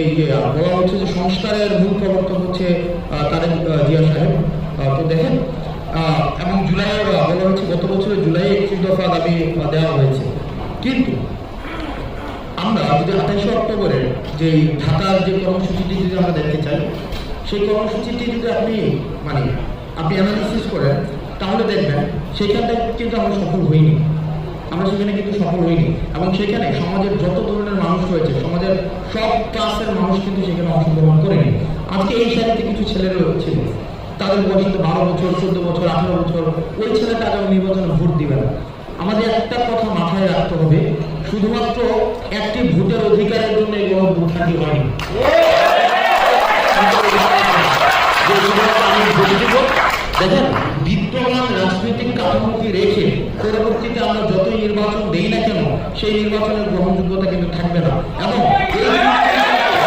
এই যে বলা হচ্ছে যে সংস্কারের মূল প্রবর্তক হচ্ছে তারেক জিয়া সাহেব। তো দেখেন এবং জুলাইয়ে বলা হচ্ছে গত বছরের জুলাই 31 দফা দাবি দেওয়া হয়েছে, কিন্তু আমরা যদি 28 অক্টোবরের যে ঢাকার যে কর্মসূচিটি যদি আমরা দেখতে চাই, সেই কর্মসূচিটি যদি আপনি অ্যানালিসিস করেন তাহলে দেখবেন সেখানটা কিন্তু আমরা সফল হইনি, আমরা সেখানে কিন্তু সফল হইনি। এবং সেখানে সমাজের যত ধরনের মানুষ রয়েছে, সমাজের সব ক্লাসের মানুষ কিন্তু সেখানে অংশগ্রহণ করেনি। আজকে এই সারিতে কিছু ছেলেরা ছিল, তাদের বয়স হয়তো 12 বছর, 14 বছর, 18 বছর, ওই ছেলেটা আগামী নির্বাচনে ভোট দিবে না। আমাদের একটা কথা মাথায় রাখতে হবে, শুধুমাত্র একটি ভোটের অধিকারের জন্য এই গণভোটাটি হয়নি। দেখেন, বিদ্যমান রাজনৈতিক কাঠামোকে রেখে পরবর্তীতে আমরা যতই নির্বাচন দেই না কেন, সেই নির্বাচনের গ্রহণযোগ্যতা কিন্তু থাকবে না। এবং